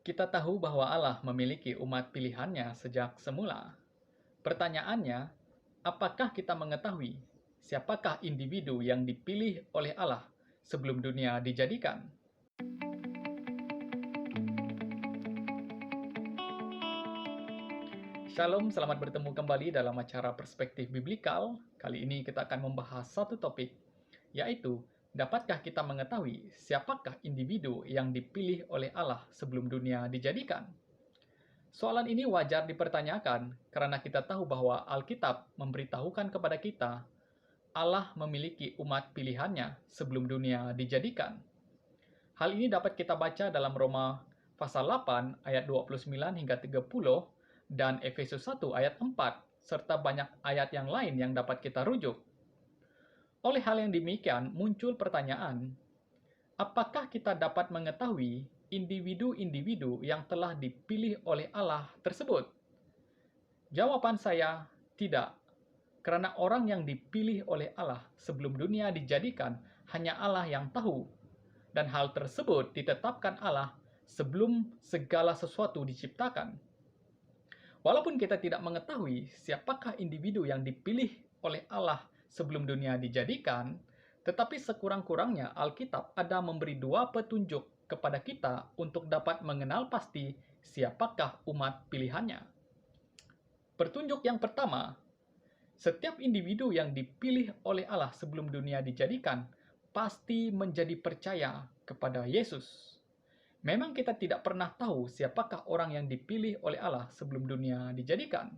Kita tahu bahwa Allah memiliki umat pilihannya sejak semula. Pertanyaannya, apakah kita mengetahui siapakah individu yang dipilih oleh Allah sebelum dunia dijadikan? Shalom, selamat bertemu kembali dalam acara Perspektif Biblikal. Kali ini kita akan membahas satu topik, yaitu dapatkah kita mengetahui siapakah individu yang dipilih oleh Allah sebelum dunia dijadikan? Soalan ini wajar dipertanyakan karena kita tahu bahwa Alkitab memberitahukan kepada kita Allah memiliki umat pilihannya sebelum dunia dijadikan. Hal ini dapat kita baca dalam Roma pasal 8 ayat 29 hingga 30 dan Efesus 1 ayat 4 serta banyak ayat yang lain yang dapat kita rujuk. Oleh hal yang demikian muncul pertanyaan, apakah kita dapat mengetahui individu-individu yang telah dipilih oleh Allah tersebut? Jawaban saya, tidak. Karena orang yang dipilih oleh Allah sebelum dunia dijadikan hanya Allah yang tahu. Dan hal tersebut ditetapkan Allah sebelum segala sesuatu diciptakan. Walaupun kita tidak mengetahui siapakah individu yang dipilih oleh Allah sebelum dunia dijadikan, tetapi sekurang-kurangnya Alkitab ada memberi dua petunjuk kepada kita untuk dapat mengenal pasti siapakah umat pilihannya. Petunjuk yang pertama, setiap individu yang dipilih oleh Allah sebelum dunia dijadikan pasti menjadi percaya kepada Yesus. Memang kita tidak pernah tahu siapakah orang yang dipilih oleh Allah sebelum dunia dijadikan.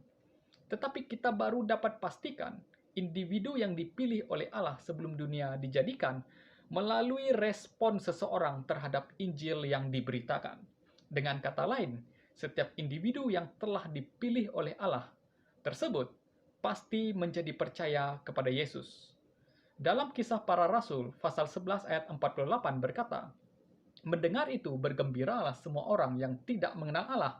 Tetapi kita baru dapat pastikan individu yang dipilih oleh Allah sebelum dunia dijadikan melalui respon seseorang terhadap Injil yang diberitakan. Dengan kata lain, setiap individu yang telah dipilih oleh Allah tersebut pasti menjadi percaya kepada Yesus. Dalam Kisah Para Rasul, pasal 11 ayat 48 berkata, "Mendengar itu bergembiralah semua orang yang tidak mengenal Allah,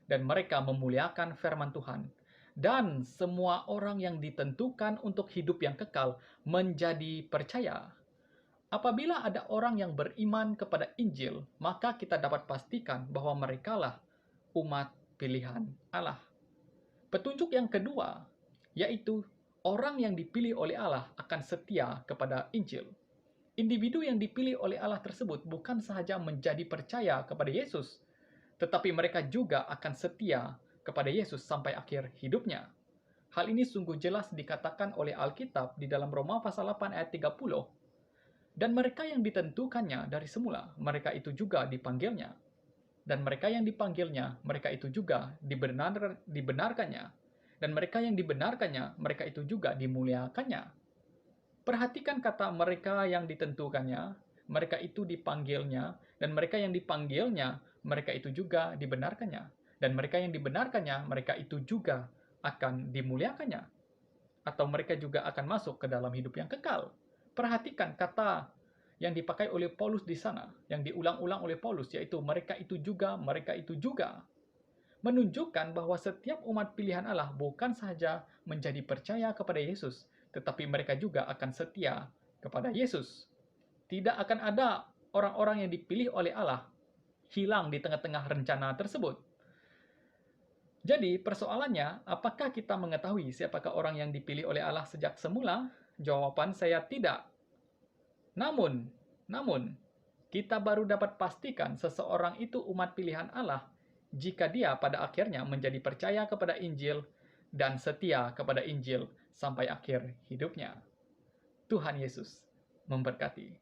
dan mereka memuliakan firman Tuhan. Dan semua orang yang ditentukan untuk hidup yang kekal menjadi percaya." Apabila ada orang yang beriman kepada Injil, maka kita dapat pastikan bahwa merekalah umat pilihan Allah. Petunjuk yang kedua, yaitu orang yang dipilih oleh Allah akan setia kepada Injil. Individu yang dipilih oleh Allah tersebut bukan sahaja menjadi percaya kepada Yesus, tetapi mereka juga akan setia kepada Yesus sampai akhir hidupnya. Hal ini sungguh jelas dikatakan oleh Alkitab di dalam Roma pasal 8 ayat 30. Dan mereka yang ditentukannya dari semula, mereka itu juga dipanggilnya. Dan mereka yang dipanggilnya, mereka itu juga dibenarkannya. Dan mereka yang dibenarkannya, mereka itu juga dimuliakannya. Perhatikan kata mereka yang ditentukannya, mereka itu dipanggilnya, dan mereka yang dipanggilnya, mereka itu juga dibenarkannya. Dan mereka yang dibenarkannya, mereka itu juga akan dimuliakannya. Atau mereka juga akan masuk ke dalam hidup yang kekal. Perhatikan kata yang dipakai oleh Paulus di sana, yang diulang-ulang oleh Paulus, yaitu mereka itu juga, mereka itu juga. Menunjukkan bahwa setiap umat pilihan Allah bukan saja menjadi percaya kepada Yesus, tetapi mereka juga akan setia kepada Yesus. Tidak akan ada orang-orang yang dipilih oleh Allah hilang di tengah-tengah rencana tersebut. Jadi, persoalannya, apakah kita mengetahui siapakah orang yang dipilih oleh Allah sejak semula? Jawaban saya tidak. Namun, kita baru dapat pastikan seseorang itu umat pilihan Allah jika dia pada akhirnya menjadi percaya kepada Injil dan setia kepada Injil sampai akhir hidupnya. Tuhan Yesus memberkati.